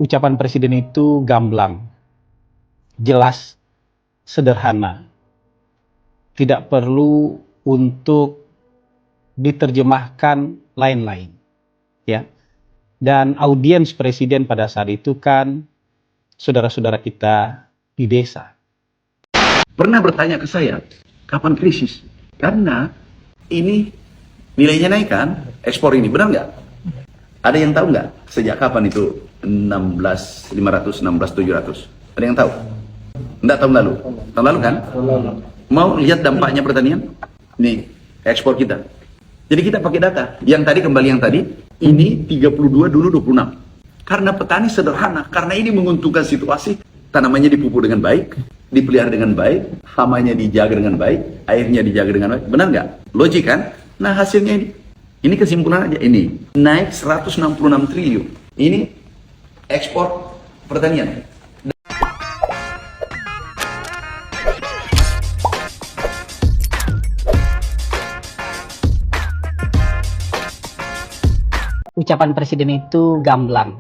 Ucapan presiden itu gamblang, jelas, sederhana. Tidak perlu untuk diterjemahkan lain-lain, ya. Dan audiens presiden pada saat itu kan saudara-saudara kita di desa. Pernah bertanya ke saya, kapan krisis? Karena ini nilainya naik kan, ekspor ini, benar nggak? Ada yang tahu nggak sejak kapan itu 16.500, 16.700? Ada yang tahu? Nggak, tahun lalu. Tahun lalu kan? Mau lihat dampaknya pertanian? Nih, ekspor kita. Jadi kita pakai data. Yang tadi, kembali yang tadi, ini 32, dulu 26. Karena petani sederhana, karena ini menguntungkan situasi, tanamannya dipupuk dengan baik, dipelihara dengan baik, hamanya dijaga dengan baik, airnya dijaga dengan baik. Benar nggak? Logik kan? Nah, hasilnya ini. Ini kesimpulan aja, ini naik 166 triliun. Ini ekspor pertanian. Ucapan presiden itu gamblang,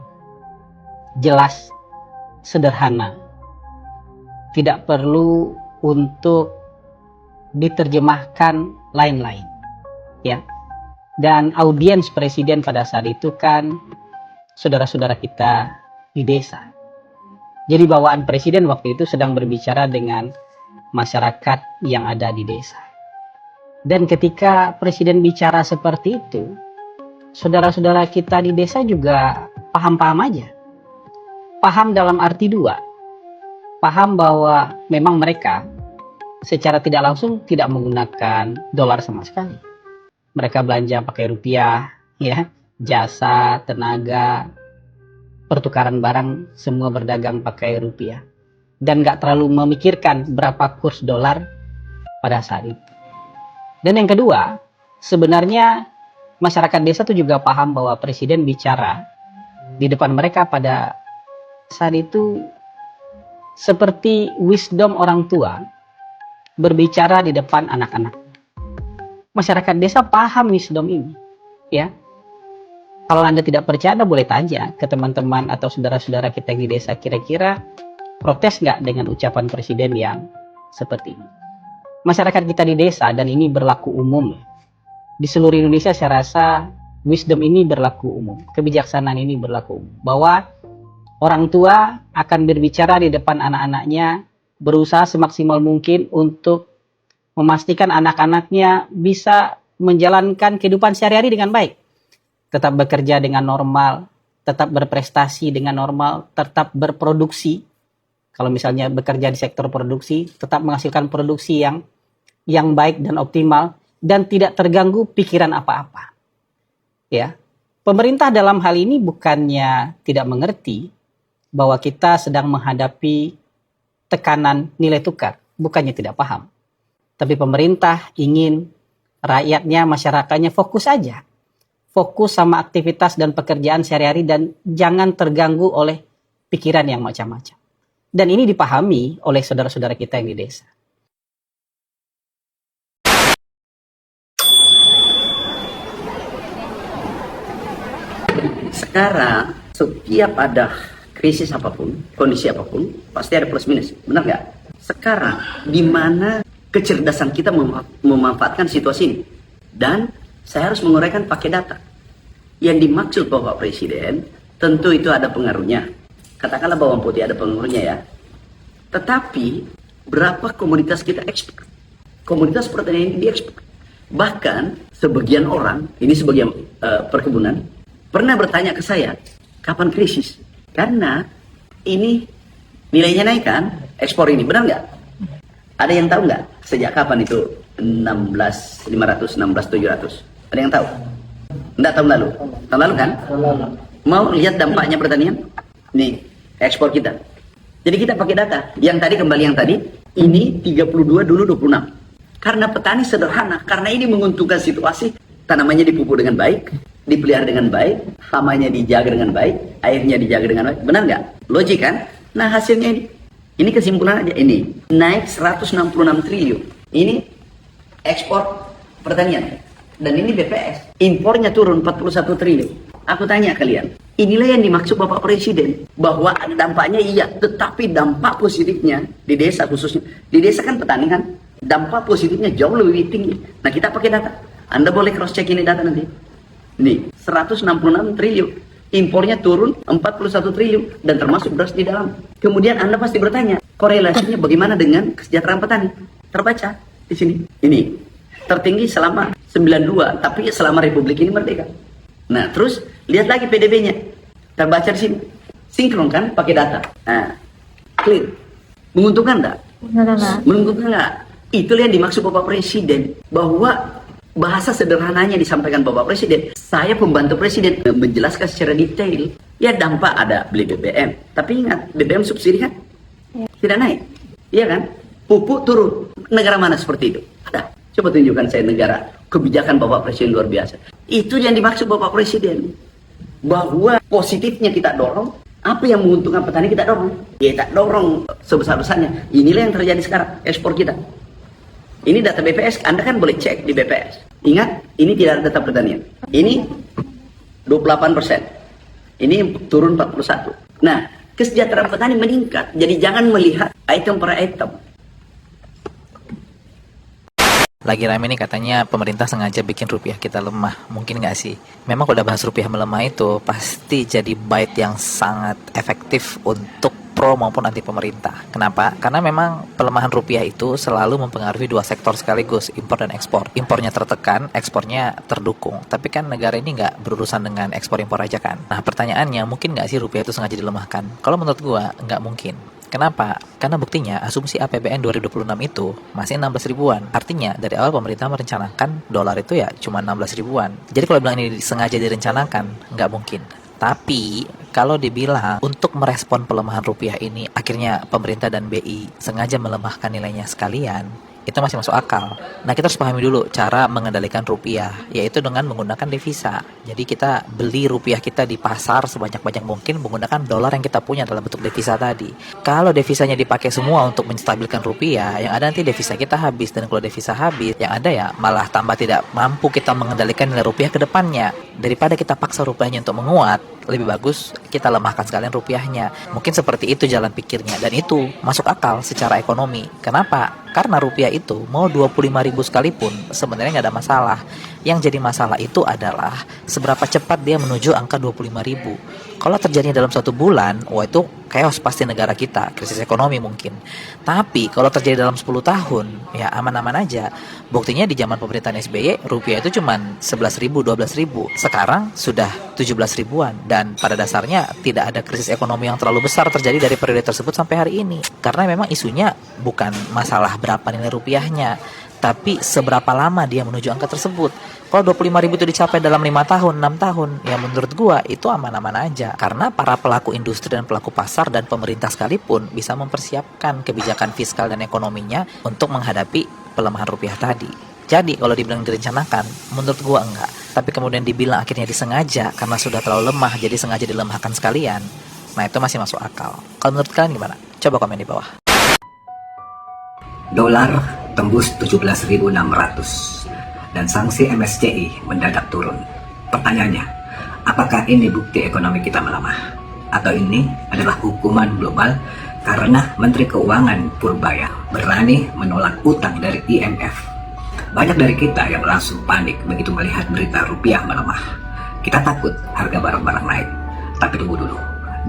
jelas, sederhana. Tidak perlu untuk diterjemahkan lain-lain, ya. Dan audiens presiden pada saat itu kan saudara-saudara kita di desa. Jadi bawaan presiden waktu itu sedang berbicara dengan masyarakat yang ada di desa. Dan ketika presiden bicara seperti itu, saudara-saudara kita di desa juga paham-paham aja. Paham dalam arti dua. Paham bahwa memang mereka secara tidak langsung tidak menggunakan dolar sama sekali. Mereka belanja pakai rupiah, ya, jasa, tenaga, pertukaran barang, semua berdagang pakai rupiah. Dan nggak terlalu memikirkan berapa kurs dolar pada saat itu. Dan yang kedua, sebenarnya masyarakat desa itu juga paham bahwa presiden bicara di depan mereka pada saat itu seperti wisdom orang tua berbicara di depan anak-anak. Masyarakat desa paham wisdom ini, ya. Kalau Anda tidak percaya, Anda boleh tanya ke teman-teman atau saudara-saudara kita di desa, kira-kira protes nggak dengan ucapan presiden yang seperti ini. Masyarakat kita di desa, dan ini berlaku umum di seluruh Indonesia, saya rasa wisdom ini berlaku umum, kebijaksanaan ini berlaku umum, bahwa orang tua akan berbicara di depan anak-anaknya, berusaha semaksimal mungkin untuk memastikan anak-anaknya bisa menjalankan kehidupan sehari-hari dengan baik. Tetap bekerja dengan normal, tetap berprestasi dengan normal, tetap berproduksi. Kalau misalnya bekerja di sektor produksi, tetap menghasilkan produksi yang baik dan optimal, dan tidak terganggu pikiran apa-apa. Ya, pemerintah dalam hal ini bukannya tidak mengerti bahwa kita sedang menghadapi tekanan nilai tukar, bukannya tidak paham. Tapi pemerintah ingin rakyatnya, masyarakatnya fokus aja. Fokus sama aktivitas dan pekerjaan sehari-hari dan jangan terganggu oleh pikiran yang macam-macam. Dan ini dipahami oleh saudara-saudara kita yang di desa. Sekarang setiap ada krisis apapun, kondisi apapun, pasti ada plus minus, benar nggak? Sekarang di mana kecerdasan kita memanfaatkan situasi ini, dan saya harus menguraikan pakai data. Yang dimaksud Bapak Presiden tentu itu ada pengaruhnya. Katakanlah bawang putih ada pengaruhnya ya. Tetapi berapa komoditas kita ekspor? Komoditas pertanian ini diekspor. Bahkan sebagian orang, ini sebagian perkebunan, pernah bertanya ke saya, kapan krisis? Karena ini nilainya naik kan, ekspor ini, benar nggak? Ada yang tahu nggak sejak kapan itu 16.500, 16.700? Ada yang tahu? Nggak, tahun lalu. Tahun lalu kan? Mau lihat dampaknya pertanian? Nih, ekspor kita. Jadi kita pakai data. Yang tadi, kembali yang tadi, ini 32, dulu 26. Karena petani sederhana, karena ini menguntungkan situasi, tanamannya dipupuk dengan baik, dipelihara dengan baik, hamanya dijaga dengan baik, airnya dijaga dengan baik. Benar nggak? Logik kan? Nah, hasilnya ini. Ini kesimpulan aja, ini naik 166 triliun. Ini ekspor pertanian. Dan ini BPS. Impornya turun 41 triliun. Aku tanya kalian, inilah yang dimaksud Bapak Presiden, bahwa ada dampaknya iya, tetapi dampak positifnya di desa khususnya, di desa kan petani kan, dampak positifnya jauh lebih tinggi. Nah kita pakai data, Anda boleh cross check ini data nanti. Ini 166 triliun, impornya turun 41 triliun, dan termasuk beras di dalam. Kemudian Anda pasti bertanya, korelasinya bagaimana dengan kesejahteraan petani? Terbaca di sini. Ini tertinggi selama 92, tapi selama Republik ini merdeka. Nah, terus lihat lagi PDB-nya. Terbaca di sini. Sinkron kan pakai data. Nah, clear. Menguntungkan enggak? Menguntungkan enggak? Itulah yang dimaksud Bapak Presiden, bahwa bahasa sederhananya disampaikan Bapak Presiden. Saya pembantu Presiden menjelaskan secara detail. Ya dampak ada beli BBM. Tapi ingat, BBM subsidi kan? Tidak naik. Iya kan? Pupuk turun. Negara mana seperti itu? Ada. Coba tunjukkan saya negara kebijakan Bapak Presiden luar biasa. Itu yang dimaksud Bapak Presiden. Bahwa positifnya kita dorong, apa yang menguntungkan petani kita dorong. Ya kita dorong sebesar-besarnya. Inilah yang terjadi sekarang, ekspor kita. Ini data BPS, Anda kan boleh cek di BPS. Ingat, ini tidak ada data pertanian. Ini 28%. Ini turun 41%. Nah, kesejahteraan petani meningkat. Jadi jangan melihat item per item. Lagi rame nih katanya pemerintah sengaja bikin rupiah kita lemah. Mungkin nggak sih? Memang kalau udah bahas rupiah melemah itu pasti jadi bait yang sangat efektif untuk pro maupun anti pemerintah. Kenapa? Karena memang pelemahan rupiah itu selalu mempengaruhi dua sektor sekaligus, impor dan ekspor. Impornya tertekan, ekspornya terdukung. Tapi kan negara ini nggak berurusan dengan ekspor-impor aja kan. Nah pertanyaannya, mungkin nggak sih rupiah itu sengaja dilemahkan? Kalau menurut gua, nggak mungkin. Kenapa? Karena buktinya asumsi APBN 2026 itu masih 16 ribuan. Artinya dari awal pemerintah merencanakan dolar itu ya cuma 16 ribuan. Jadi kalau bilang ini sengaja direncanakan, nggak mungkin. Tapi kalau dibilang untuk merespon pelemahan rupiah ini akhirnya pemerintah dan BI sengaja melemahkan nilainya sekalian, itu masih masuk akal. Nah kita harus pahami dulu cara mengendalikan rupiah, yaitu dengan menggunakan devisa. Jadi kita beli rupiah kita di pasar sebanyak-banyak mungkin menggunakan dolar yang kita punya dalam bentuk devisa tadi. Kalau devisanya dipakai semua untuk menstabilkan rupiah, yang ada nanti devisa kita habis. Dan kalau devisa habis, yang ada ya malah tambah tidak mampu kita mengendalikan nilai rupiah ke depannya. Daripada kita paksa rupiahnya untuk menguat, lebih bagus kita lemahkan sekalian rupiahnya. Mungkin seperti itu jalan pikirnya, dan itu masuk akal secara ekonomi. Kenapa? Karena rupiah itu mau 25.000 sekalipun sebenarnya nggak ada masalah. Yang jadi masalah itu adalah seberapa cepat dia menuju angka 25.000. Kalau terjadi dalam 1 bulan, wah itu chaos pasti negara kita, krisis ekonomi mungkin. Tapi kalau terjadi dalam 10 tahun, ya aman-aman aja. Buktinya di zaman pemerintahan SBY, rupiah itu cuma 11.000, 12.000. Sekarang sudah 17 ribuan. Dan pada dasarnya tidak ada krisis ekonomi yang terlalu besar terjadi dari periode tersebut sampai hari ini. Karena memang isunya bukan masalah berapa nilai rupiahnya, tapi seberapa lama dia menuju angka tersebut. Kalau 25.000 itu dicapai dalam 5 tahun, 6 tahun, ya menurut gua itu aman-aman aja. Karena para pelaku industri dan pelaku pasar dan pemerintah sekalipun bisa mempersiapkan kebijakan fiskal dan ekonominya untuk menghadapi pelemahan rupiah tadi. Jadi kalau dibilang direncanakan, menurut gua enggak. Tapi kemudian dibilang akhirnya disengaja karena sudah terlalu lemah, jadi sengaja dilemahkan sekalian. Nah itu masih masuk akal. Kalau menurut kalian gimana? Coba komen di bawah. Dolar tembus 17.600 dan sanksi MSCI mendadak turun. Pertanyaannya, apakah ini bukti ekonomi kita melemah? Atau ini adalah hukuman global karena Menteri Keuangan Purbaya berani menolak utang dari IMF? Banyak dari kita yang langsung panik begitu melihat berita rupiah melemah. Kita takut harga barang-barang naik. Tapi tunggu dulu,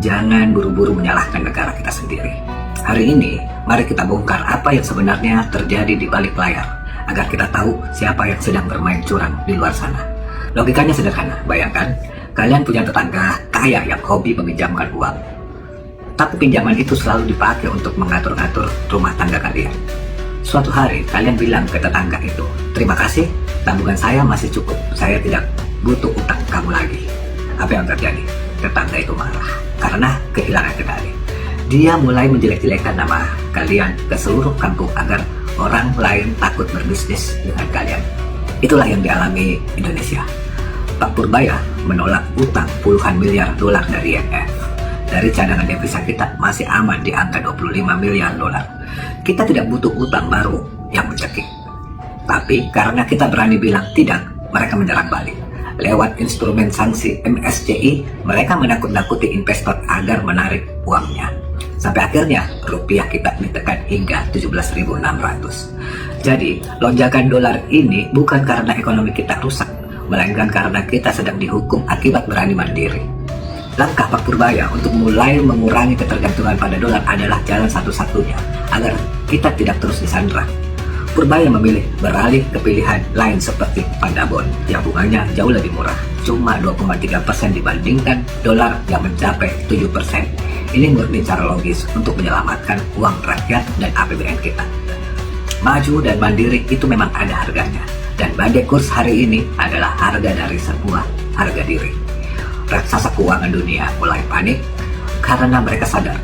jangan buru-buru menyalahkan negara kita sendiri. Hari ini, mari kita bongkar apa yang sebenarnya terjadi di balik layar, agar kita tahu siapa yang sedang bermain curang di luar sana. Logikanya sederhana, bayangkan kalian punya tetangga kaya yang hobi meminjamkan uang. Tapi pinjaman itu selalu dipakai untuk mengatur-ngatur rumah tangga kalian. Suatu hari kalian bilang ke tetangga itu, "Terima kasih, tabungan saya masih cukup, saya tidak butuh utang kamu lagi." Apa yang terjadi? Tetangga itu marah karena kehilangan kendali. Dia mulai menjelek-jelekkan nama kalian ke seluruh kampung agar orang lain takut berbisnis dengan kalian. Itulah yang dialami Indonesia. Pak Purbaya menolak utang puluhan miliar dolar dari IMF. Dari cadangan devisa kita masih aman di angka 25 miliar dolar. Kita tidak butuh utang baru yang mencekik. Tapi karena kita berani bilang tidak, mereka menyerang balik. lewat instrumen sanksi MSCI, mereka menakut-nakuti investor agar menarik uangnya. Sampai akhirnya rupiah kita ditekan hingga 17.600. Jadi, lonjakan dolar ini bukan karena ekonomi kita rusak, melainkan karena kita sedang dihukum akibat berani mandiri. Langkah Pak Purbaya untuk mulai mengurangi ketergantungan pada dolar adalah jalan satu-satunya agar kita tidak terus disandra. Purbaya memilih beralih ke pilihan lain seperti Pandabon yang bunganya jauh lebih murah, cuma 2,3% dibandingkan dolar yang mencapai 7%. Ini murni cara logis untuk menyelamatkan uang rakyat dan APBN kita. Maju dan mandiri itu memang ada harganya, dan badai kurs hari ini adalah harga dari sebuah harga diri. Raksasa keuangan dunia mulai panik karena mereka sadar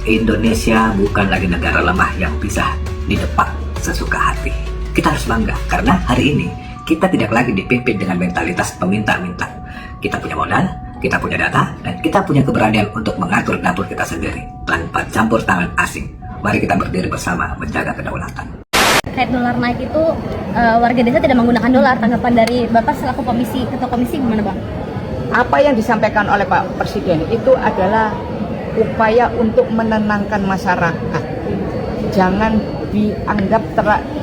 Indonesia bukan lagi negara lemah yang bisa didepak sesuka hati. Kita harus bangga karena hari ini kita tidak lagi dipimpin dengan mentalitas peminta-minta. Kita punya modal, kita punya data, dan kita punya keberanian untuk mengatur dapur kita sendiri tanpa campur tangan asing. Mari kita berdiri bersama menjaga kedaulatan. Terkait dolar naik itu, warga desa tidak menggunakan dolar. Tanggapan dari Bapak selaku ketua komisi gimana Bang? Apa yang disampaikan oleh Pak Presiden itu adalah upaya untuk menenangkan masyarakat.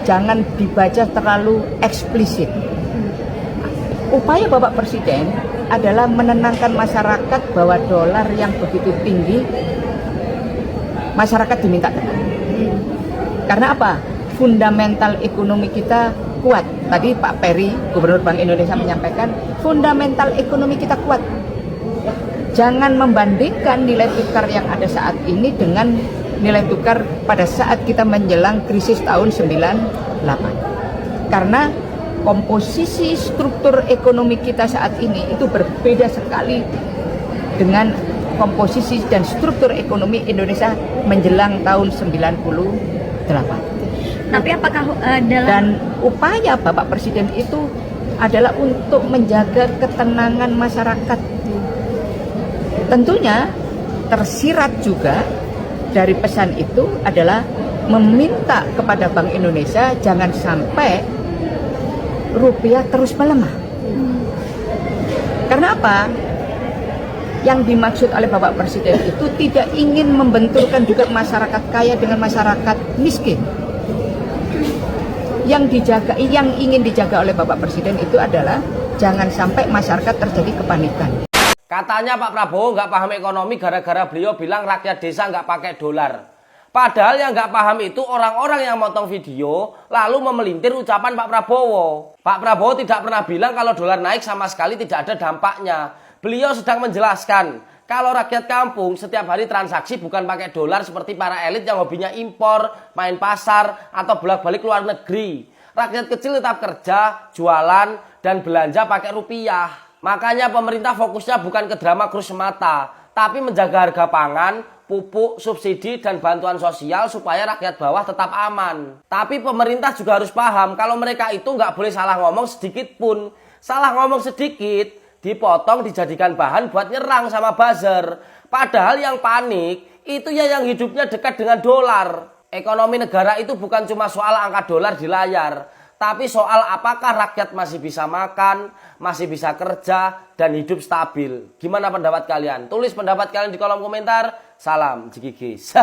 Jangan dibaca terlalu eksplisit. Upaya Bapak Presiden adalah menenangkan masyarakat bahwa dolar yang begitu tinggi, masyarakat diminta tenang. Karena apa? Fundamental ekonomi kita kuat. Tadi Pak Peri, Gubernur Bank Indonesia menyampaikan, fundamental ekonomi kita kuat. Jangan membandingkan nilai tukar yang ada saat ini dengan nilai tukar pada saat kita menjelang krisis tahun 98. Karena komposisi struktur ekonomi kita saat ini itu berbeda sekali dengan komposisi dan struktur ekonomi Indonesia menjelang tahun 98. Tapi apakah Dan upaya Bapak Presiden itu adalah untuk menjaga ketenangan masyarakat. Tentunya tersirat juga dari pesan itu adalah meminta kepada Bank Indonesia jangan sampai rupiah terus melemah. Karena apa? Yang dimaksud oleh Bapak Presiden itu tidak ingin membenturkan juga masyarakat kaya dengan masyarakat miskin. Yang ingin dijaga oleh Bapak Presiden itu adalah jangan sampai masyarakat terjadi kepanikan. Katanya Pak Prabowo nggak paham ekonomi gara-gara beliau bilang rakyat desa nggak pakai dolar. Padahal yang nggak paham itu orang-orang yang motong video lalu memelintir ucapan Pak Prabowo. Pak Prabowo tidak pernah bilang kalau dolar naik sama sekali tidak ada dampaknya. Beliau sedang menjelaskan kalau rakyat kampung setiap hari transaksi bukan pakai dolar seperti para elit yang hobinya impor, main pasar, atau bolak-balik luar negeri. Rakyat kecil tetap kerja, jualan, dan belanja pakai rupiah. Makanya pemerintah fokusnya bukan ke drama krus semata, tapi menjaga harga pangan, pupuk, subsidi, dan bantuan sosial supaya rakyat bawah tetap aman. Tapi pemerintah juga harus paham kalau mereka itu nggak boleh salah ngomong sedikit pun. Salah ngomong sedikit, dipotong dijadikan bahan buat nyerang sama buzzer. Padahal yang panik itu ya yang hidupnya dekat dengan dolar. Ekonomi negara itu bukan cuma soal angka dolar di layar, tapi soal apakah rakyat masih bisa makan, masih bisa kerja, dan hidup stabil. Gimana pendapat kalian? Tulis pendapat kalian di kolom komentar. Salam jigigis.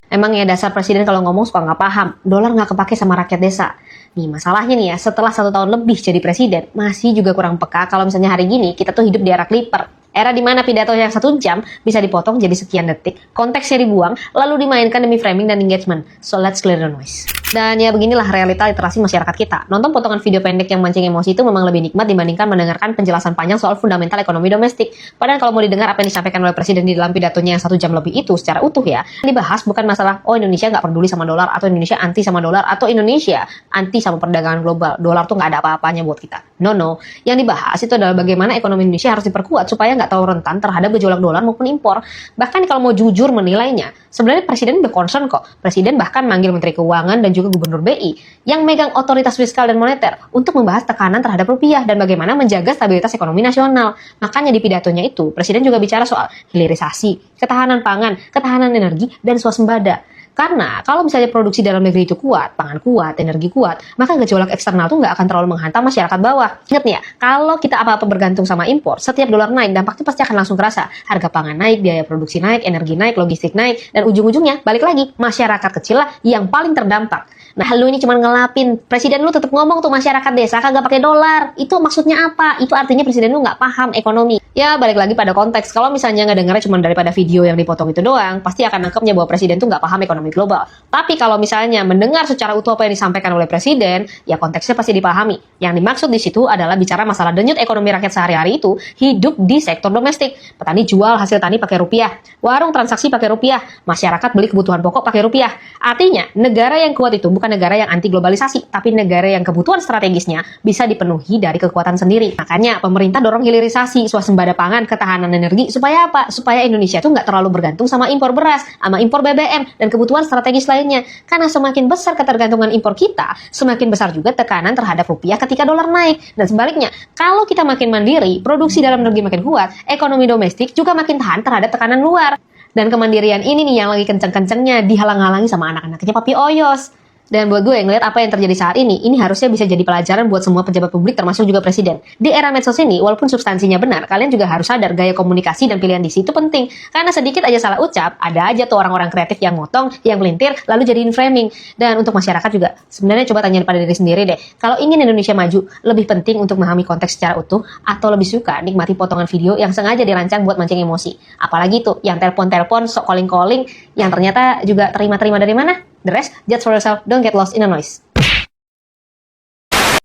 Emang ya dasar presiden kalau ngomong suka nggak paham, dolar nggak kepake sama rakyat desa. Nih masalahnya nih ya, setelah 1 tahun lebih jadi presiden, masih juga kurang peka kalau misalnya hari gini kita tuh hidup di era clipper. Era di mana pidato yang 1 jam bisa dipotong jadi sekian detik, konteksnya dibuang, lalu dimainkan demi framing dan engagement. So let's clear the noise. Dan ya beginilah realita literasi masyarakat kita. Nonton potongan video pendek yang mancing emosi itu memang lebih nikmat dibandingkan mendengarkan penjelasan panjang soal fundamental ekonomi domestik. Padahal kalau mau didengar apa yang disampaikan oleh presiden di dalam pidatonya yang 1 jam lebih itu secara utuh ya, dibahas bukan masalah oh Indonesia nggak peduli sama dolar, atau Indonesia anti sama dolar, atau Indonesia anti sama perdagangan global. Dolar tuh nggak ada apa-apanya buat kita. No. Yang dibahas itu adalah bagaimana ekonomi Indonesia harus diperkuat supaya nggak terlalu rentan terhadap gejolak dolar maupun impor. Bahkan kalau mau jujur menilainya, sebenarnya presiden udah concern kok. Presiden bahkan manggil Menteri Keuangan dan juga Gubernur BI yang megang otoritas fiskal dan moneter untuk membahas tekanan terhadap rupiah dan bagaimana menjaga stabilitas ekonomi nasional. Makanya di pidatonya itu, presiden juga bicara soal hilirisasi, ketahanan pangan, ketahanan energi, dan swasembada. Karena kalau misalnya produksi dalam negeri itu kuat, pangan kuat, energi kuat, maka gejolak eksternal tuh nggak akan terlalu menghantam masyarakat bawah. Ingat nih ya, kalau kita apa-apa bergantung sama impor, setiap dolar naik, dampaknya pasti akan langsung terasa. Harga pangan naik, biaya produksi naik, energi naik, logistik naik, dan ujung-ujungnya balik lagi, masyarakat kecil lah yang paling terdampak. Nah, lu ini cuma ngelapin. Presiden lu tetap ngomong tuh masyarakat desa kagak pakai dolar. Itu maksudnya apa? Itu artinya presiden lu nggak paham ekonomi. Ya, balik lagi pada konteks. Kalau misalnya nggak dengarnya cuma daripada video yang dipotong itu doang, pasti akan nangkepnya bahwa presiden tuh nggak paham ekonomi global. Tapi kalau misalnya mendengar secara utuh apa yang disampaikan oleh presiden, ya konteksnya pasti dipahami. Yang dimaksud di situ adalah bicara masalah denyut ekonomi rakyat sehari-hari itu hidup di sektor domestik. Petani jual hasil tani pakai rupiah, warung transaksi pakai rupiah, masyarakat beli kebutuhan pokok pakai rupiah. Artinya, negara yang kuat itu bukan negara yang anti globalisasi, tapi negara yang kebutuhan strategisnya bisa dipenuhi dari kekuatan sendiri. Makanya pemerintah dorong hilirisasi, swasembada pangan, ketahanan energi, supaya apa? Supaya Indonesia itu nggak terlalu bergantung sama impor beras, sama impor BBM, dan kebutuhan strategis lainnya. Karena semakin besar ketergantungan impor kita, semakin besar juga tekanan terhadap rupiah ketika dolar naik. Dan sebaliknya, kalau kita makin mandiri, produksi dalam negeri makin kuat, ekonomi domestik juga makin tahan terhadap tekanan luar. Dan kemandirian ini nih yang lagi kenceng-kencengnya dihalang-halangi sama anak-anaknya Papi Oyos. Dan buat gue ngeliat apa yang terjadi saat ini harusnya bisa jadi pelajaran buat semua pejabat publik termasuk juga presiden. Di era medsos ini, walaupun substansinya benar, kalian juga harus sadar gaya komunikasi dan pilihan diksi itu penting. Karena sedikit aja salah ucap, ada aja tuh orang-orang kreatif yang ngotong, yang melintir, lalu jadiin framing. Dan untuk masyarakat juga, sebenarnya coba tanya pada diri sendiri deh. Kalau ingin Indonesia maju, lebih penting untuk memahami konteks secara utuh, atau lebih suka nikmati potongan video yang sengaja dirancang buat mancing emosi. Apalagi tuh, yang telepon-telepon, sok calling-calling, yang ternyata juga terima-terima dari mana? The rest, judge for yourself, don't get lost in the noise.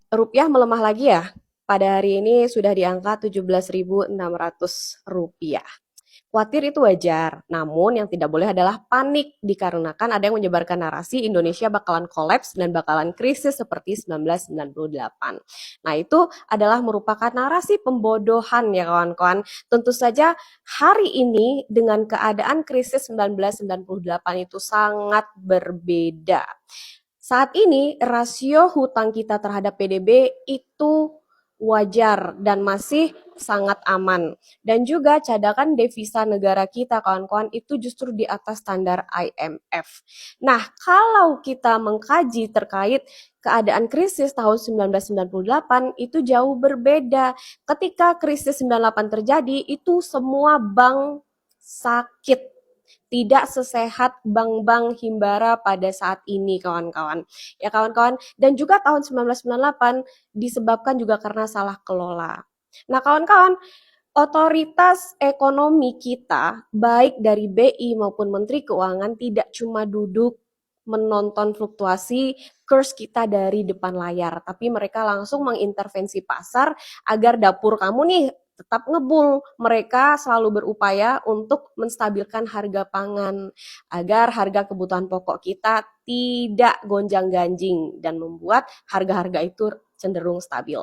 Rupiah melemah lagi ya. Pada hari ini sudah di angka 17.600 rupiah. Khawatir itu wajar, namun yang tidak boleh adalah panik dikarenakan ada yang menyebarkan narasi Indonesia bakalan kolaps dan bakalan krisis seperti 1998. Nah, itu adalah merupakan narasi pembodohan ya kawan-kawan. Tentu saja hari ini dengan keadaan krisis 1998 itu sangat berbeda. Saat ini rasio hutang kita terhadap PDB itu wajar dan masih sangat aman. Dan juga cadangan devisa negara kita kawan-kawan itu justru di atas standar IMF. Nah, kalau kita mengkaji terkait keadaan krisis tahun 1998 itu jauh berbeda. Ketika krisis 98 terjadi itu semua bank sakit. Tidak sesehat bank-bank Himbara pada saat ini kawan-kawan. Ya kawan-kawan, dan juga tahun 1998 disebabkan juga karena salah kelola. Nah kawan-kawan, otoritas ekonomi kita baik dari BI maupun Menteri Keuangan tidak cuma duduk menonton fluktuasi kurs kita dari depan layar, tapi mereka langsung mengintervensi pasar agar dapur kamu nih tetap ngebul. Mereka selalu berupaya untuk menstabilkan harga pangan agar harga kebutuhan pokok kita tidak gonjang-ganjing dan membuat harga-harga itu cenderung stabil.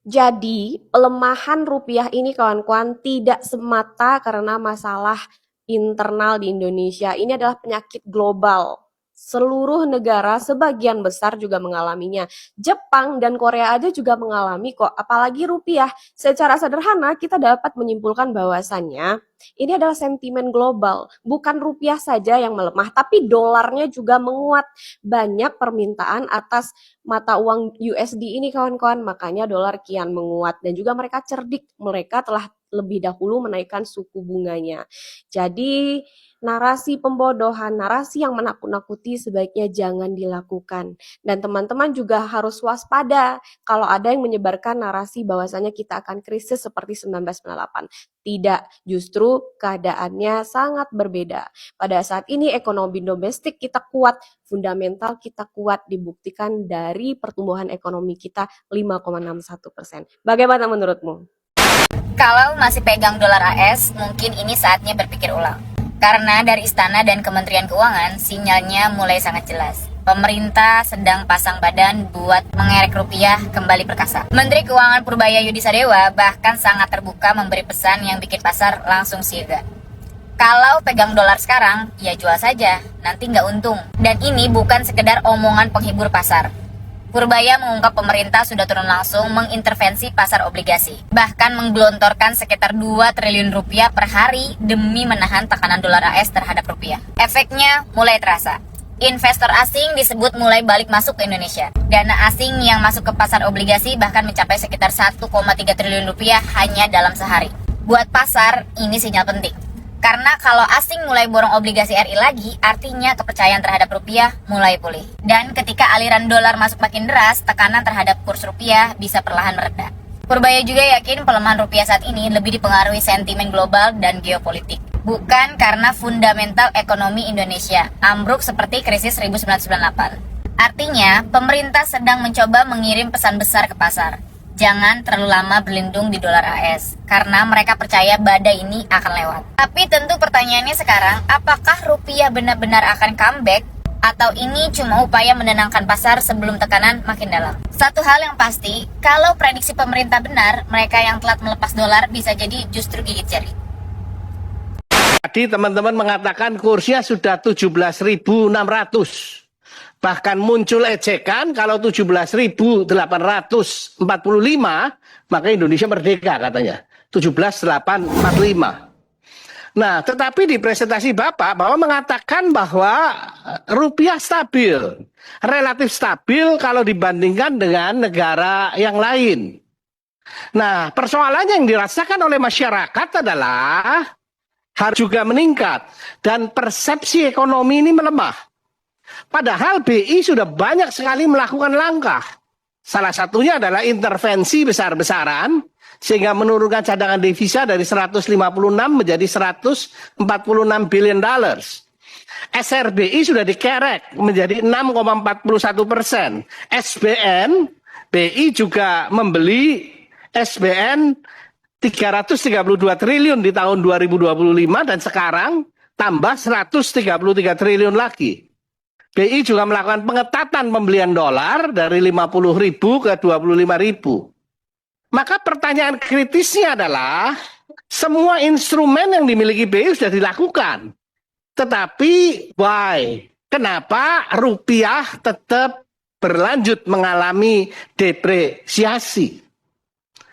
Jadi, pelemahan rupiah ini kawan-kawan tidak semata karena masalah internal di Indonesia. Ini adalah penyakit global. Seluruh negara sebagian besar juga mengalaminya. Jepang dan Korea aja juga mengalami kok, apalagi rupiah. Secara sederhana kita dapat menyimpulkan bahwasannya ini adalah sentimen global. Bukan rupiah saja yang melemah, tapi dolarnya juga menguat. Banyak permintaan atas mata uang USD ini kawan-kawan, makanya dolar kian menguat. Dan juga mereka cerdik, mereka telah lebih dahulu menaikkan suku bunganya. Jadi narasi pembodohan, narasi yang menakut-nakuti sebaiknya jangan dilakukan. Dan teman-teman juga harus waspada kalau ada yang menyebarkan narasi bahwasanya kita akan krisis seperti 1998. Tidak, justru keadaannya sangat berbeda. Pada saat ini ekonomi domestik kita kuat, fundamental kita kuat, dibuktikan dari pertumbuhan ekonomi kita 5,61%. Bagaimana menurutmu? Kalau masih pegang dolar AS, mungkin ini saatnya berpikir ulang. Karena dari Istana dan Kementerian Keuangan, sinyalnya mulai sangat jelas. Pemerintah sedang pasang badan buat mengerek rupiah kembali perkasa. Menteri Keuangan Purbaya Yudi Sadewa bahkan sangat terbuka memberi pesan yang bikin pasar langsung siaga. Kalau pegang dolar sekarang, ya jual saja, nanti nggak untung. Dan ini bukan sekedar omongan penghibur pasar. Purbaya mengungkap pemerintah sudah turun langsung mengintervensi pasar obligasi. Bahkan menggelontorkan sekitar 2 triliun rupiah per hari demi menahan tekanan dolar AS terhadap rupiah. Efeknya mulai terasa. Investor asing disebut mulai balik masuk ke Indonesia. Dana asing yang masuk ke pasar obligasi bahkan mencapai sekitar 1,3 triliun rupiah hanya dalam sehari. Buat pasar, ini sinyal penting. Karena kalau asing mulai borong obligasi RI lagi, artinya kepercayaan terhadap rupiah mulai pulih. Dan ketika aliran dolar masuk makin deras, tekanan terhadap kurs rupiah bisa perlahan mereda. Purbaya juga yakin pelemahan rupiah saat ini lebih dipengaruhi sentimen global dan geopolitik. Bukan karena fundamental ekonomi Indonesia ambruk seperti krisis 1998. Artinya, pemerintah sedang mencoba mengirim pesan besar ke pasar. Jangan terlalu lama berlindung di dolar AS, karena mereka percaya badai ini akan lewat. Tapi tentu pertanyaannya sekarang, apakah rupiah benar-benar akan comeback? Atau ini cuma upaya menenangkan pasar sebelum tekanan makin dalam? Satu hal yang pasti, kalau prediksi pemerintah benar, mereka yang telat melepas dolar bisa jadi justru gigit jari. Tadi teman-teman mengatakan kursnya sudah 17.600. Bahkan muncul ejekan kalau 17.845 maka Indonesia merdeka katanya. 17.845. Nah, tetapi di presentasi Bapak bahwa mengatakan bahwa rupiah stabil, relatif stabil kalau dibandingkan dengan negara yang lain. Nah, persoalannya yang dirasakan oleh masyarakat adalah harus juga meningkat dan persepsi ekonomi ini melemah. Padahal BI sudah banyak sekali melakukan langkah. Salah satunya adalah intervensi besar-besaran sehingga menurunkan cadangan devisa dari 156 menjadi 146 billion dollars. SRBI sudah dikerek menjadi 6,41%. SBN, BI juga membeli SBN 332 triliun di tahun 2025 dan sekarang tambah 133 triliun lagi. BI juga melakukan pengetatan pembelian dolar dari 50.000 ke 25.000. Maka pertanyaan kritisnya adalah semua instrumen yang dimiliki BI sudah dilakukan. Tetapi why? Kenapa rupiah tetap berlanjut mengalami depresiasi?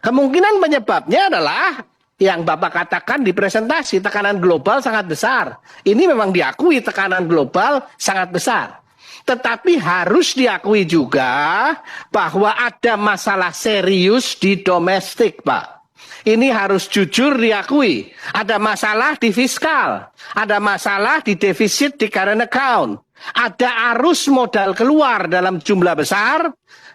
Kemungkinan penyebabnya adalah yang Bapak katakan di presentasi, tekanan global sangat besar. Ini memang diakui tekanan global sangat besar. Tetapi harus diakui juga bahwa ada masalah serius di domestik, Pak. Ini harus jujur diakui. Ada masalah di fiskal, ada masalah di defisit di current account, ada arus modal keluar dalam jumlah besar,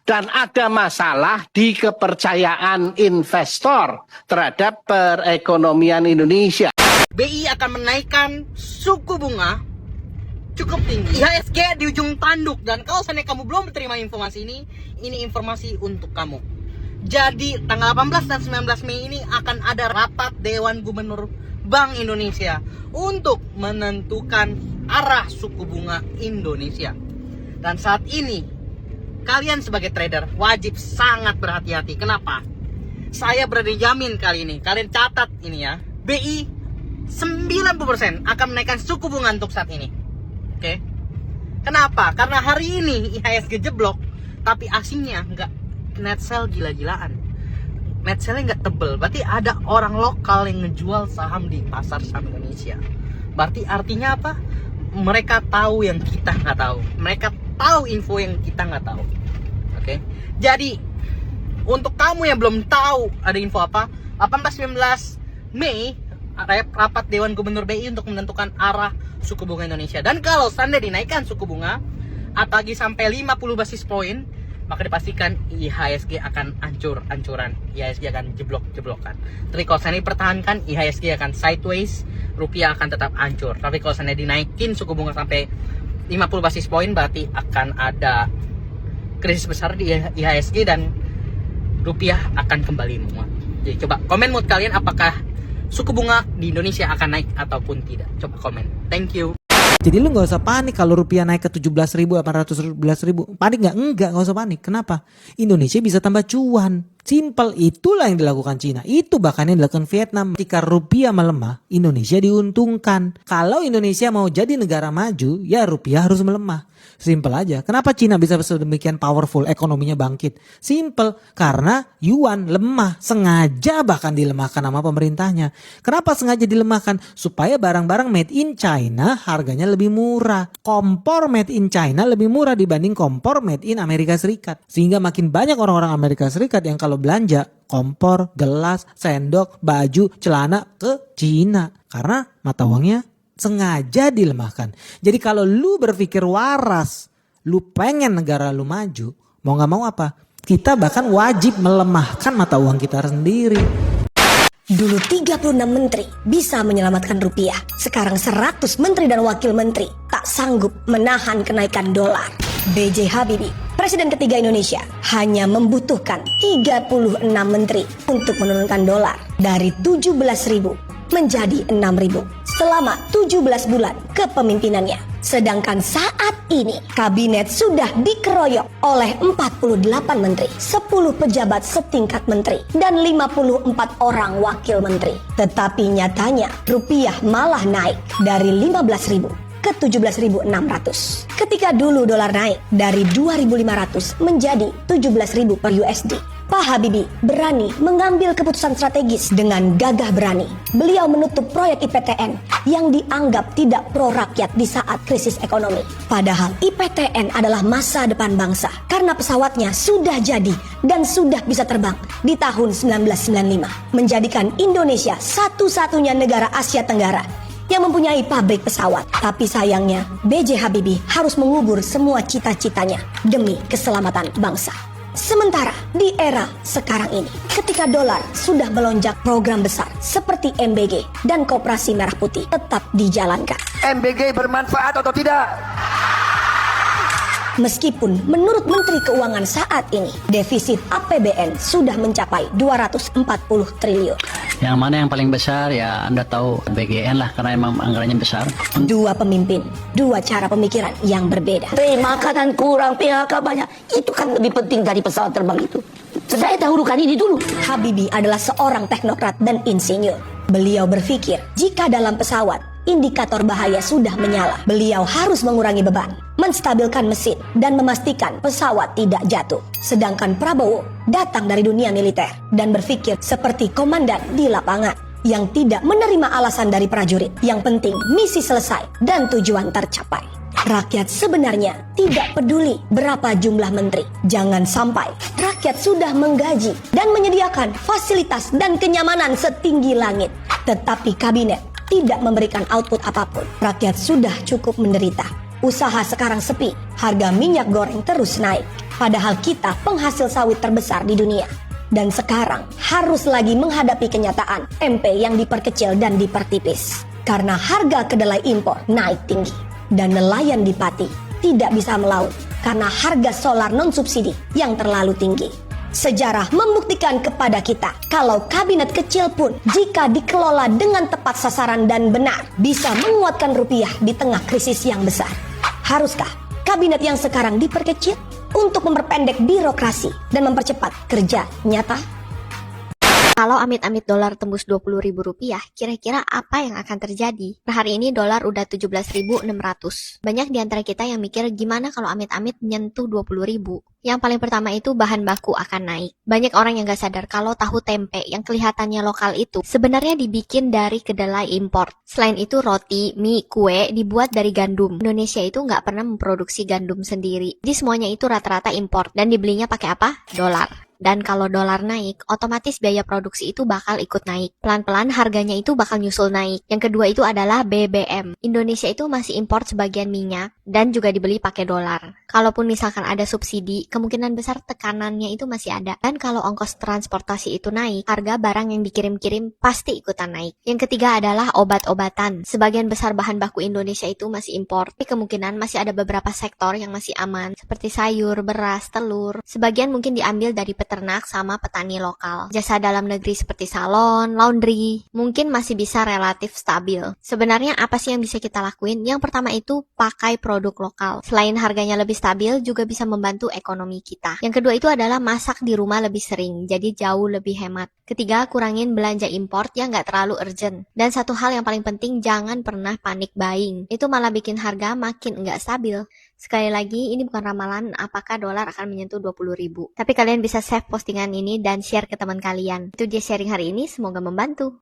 dan ada masalah di kepercayaan investor terhadap perekonomian Indonesia. BI akan menaikkan suku bunga cukup tinggi. IHSG di ujung tanduk. Dan kalau seandainya kamu belum menerima informasi ini informasi untuk kamu. Jadi tanggal 18 dan 19 Mei ini akan ada rapat Dewan Gubernur Bank Indonesia untuk menentukan arah suku bunga Indonesia. Dan saat ini kalian sebagai trader wajib sangat berhati-hati. Kenapa? Saya berani jamin kali ini. Kalian catat ini ya. BI 90% akan menaikkan suku bunga untuk saat ini. Oke? Kenapa? Karena hari ini IHSG jeblok, tapi asingnya nggak net sell gila-gilaan. Net sell-nya nggak tebel. Berarti ada orang lokal yang ngejual saham di pasar saham Indonesia. Berarti artinya apa? Mereka tahu yang kita nggak tahu. Mereka tahu info yang kita nggak tahu. Oke? Jadi untuk kamu yang belum tahu ada info apa, 18-19 Mei rapat Dewan Gubernur BI untuk menentukan arah suku bunga Indonesia. Dan kalau seandainya dinaikkan suku bunga apalagi sampai 50 basis poin, maka dipastikan IHSG akan hancur-hancuran. IHSG akan jeblok-jeblokan. Tapi kalau seandainya dipertahankan, IHSG akan sideways, rupiah akan tetap hancur. Tapi kalau seandainya dinaikin suku bunga sampai 50 basis poin, berarti akan ada krisis besar di IHSG dan rupiah akan kembali menguat. Jadi coba komen mood kalian, apakah suku bunga di Indonesia akan naik ataupun tidak. Coba komen. Thank you. Jadi lu gak usah panik kalau rupiah naik ke 17.000, 811.000. Panik gak? Enggak usah panik. Kenapa? Indonesia bisa tambah cuan. Simple, itulah yang dilakukan Cina. Itu bahkan yang dilakukan Vietnam. Ketika rupiah melemah, Indonesia diuntungkan. Kalau Indonesia mau jadi negara maju, ya rupiah harus melemah. Simple aja. Kenapa Cina bisa sedemikian powerful, ekonominya bangkit? Simple, karena yuan lemah, sengaja bahkan dilemahkan sama pemerintahnya. Kenapa sengaja dilemahkan? Supaya barang-barang made in China harganya lebih murah. Kompor made in China lebih murah dibanding kompor made in Amerika Serikat. Sehingga makin banyak orang-orang Amerika Serikat yang kalau belanja kompor, gelas, sendok, baju, celana ke Cina. Karena mata uangnya sengaja dilemahkan. Jadi kalau lu berpikir waras, lu pengen negara lu maju, mau gak mau apa? Kita bahkan wajib melemahkan mata uang kita sendiri. Dulu 36 menteri bisa menyelamatkan rupiah. Sekarang 100 menteri dan wakil menteri tak sanggup menahan kenaikan dolar. B.J. Habibie, Presiden ketiga Indonesia, hanya membutuhkan 36 menteri untuk menurunkan dolar dari 17.000 menjadi 6.000 selama 17 bulan kepemimpinannya. Sedangkan saat ini kabinet sudah dikeroyok oleh 48 menteri, 10 pejabat setingkat menteri, dan 54 orang wakil menteri. Tetapi nyatanya rupiah malah naik dari 15.000 ke 17.600. Ketika dulu dolar naik dari 2.500 menjadi 17.000 per USD. Pak Habibie berani mengambil keputusan strategis dengan gagah berani. Beliau menutup proyek IPTN yang dianggap tidak pro rakyat di saat krisis ekonomi. Padahal IPTN adalah masa depan bangsa karena pesawatnya sudah jadi dan sudah bisa terbang di tahun 1995. Menjadikan Indonesia satu-satunya negara Asia Tenggara yang mempunyai pabrik pesawat. Tapi sayangnya B.J. Habibie harus mengubur semua cita-citanya demi keselamatan bangsa. Sementara di era sekarang ini, ketika dolar sudah melonjak, program besar seperti MBG dan Koperasi Merah Putih tetap dijalankan. MBG bermanfaat atau tidak? Meskipun menurut Menteri Keuangan saat ini, defisit APBN sudah mencapai 240 triliun. Yang mana yang paling besar ya Anda tahu BGN lah karena emang anggarannya besar. Dua pemimpin, dua cara pemikiran yang berbeda. Makanan kurang, PHK banyak. Itu kan lebih penting dari pesawat terbang itu. Saya dahulukan ini dulu. Habibie adalah seorang teknokrat dan insinyur. Beliau berpikir jika dalam pesawat indikator bahaya sudah menyala, beliau harus mengurangi beban, menstabilkan mesin, dan memastikan pesawat tidak jatuh. Sedangkan Prabowo datang dari dunia militer dan berpikir seperti komandan di lapangan yang tidak menerima alasan dari prajurit. Yang penting misi selesai dan tujuan tercapai. Rakyat sebenarnya tidak peduli berapa jumlah menteri. Jangan sampai rakyat sudah menggaji dan menyediakan fasilitas dan kenyamanan setinggi langit, tetapi kabinet tidak memberikan output apapun. Rakyat sudah cukup menderita. Usaha sekarang sepi, harga minyak goreng terus naik. Padahal kita penghasil sawit terbesar di dunia. Dan sekarang harus lagi menghadapi kenyataan MP yang diperkecil dan dipertipis. Karena harga kedelai impor naik tinggi. Dan nelayan di Pati tidak bisa melaut karena harga solar non-subsidi yang terlalu tinggi. Sejarah membuktikan kepada kita kalau kabinet kecil pun jika dikelola dengan tepat sasaran dan benar bisa menguatkan rupiah di tengah krisis yang besar. Haruskah kabinet yang sekarang diperkecil untuk memperpendek birokrasi dan mempercepat kerja nyata? Kalau amit-amit dolar tembus 20.000 rupiah, kira-kira apa yang akan terjadi? Nah, hari ini dolar udah 17.600. Banyak di antara kita yang mikir gimana kalau amit-amit menyentuh 20.000. Yang paling pertama itu bahan baku akan naik. Banyak orang yang gak sadar kalau tahu tempe yang kelihatannya lokal itu sebenarnya dibikin dari kedelai impor. Selain itu roti, mie, kue dibuat dari gandum. Indonesia itu gak pernah memproduksi gandum sendiri. Jadi semuanya itu rata-rata impor dan dibelinya pakai apa? Dolar. Dan kalau dolar naik, otomatis biaya produksi itu bakal ikut naik. Pelan-pelan harganya itu bakal nyusul naik. Yang kedua itu adalah BBM. Indonesia itu masih impor sebagian minyak dan juga dibeli pakai dolar. Kalaupun misalkan ada subsidi, kemungkinan besar tekanannya itu masih ada. Dan kalau ongkos transportasi itu naik, harga barang yang dikirim-kirim pasti ikutan naik. Yang ketiga adalah obat-obatan. Sebagian besar bahan baku Indonesia itu masih impor. Tapi kemungkinan masih ada beberapa sektor yang masih aman, seperti sayur, beras, telur. Sebagian mungkin diambil dari peternak sama petani lokal. Jasa dalam negeri seperti salon, laundry, mungkin masih bisa relatif stabil. Sebenarnya apa sih yang bisa kita lakuin? Yang pertama itu pakai produk lokal. Selain harganya lebih stabil, juga bisa membantu ekonomi. ekonomi kita. Yang kedua itu adalah masak di rumah lebih sering, jadi jauh lebih hemat. Ketiga, kurangin belanja import yang nggak terlalu urgent. Dan satu hal yang paling penting, jangan pernah panik buying. Itu malah bikin harga makin nggak stabil. Sekali lagi, ini bukan ramalan apakah dolar akan menyentuh 20.000. Tapi kalian bisa save postingan ini dan share ke teman kalian. Itu dia sharing hari ini, semoga membantu.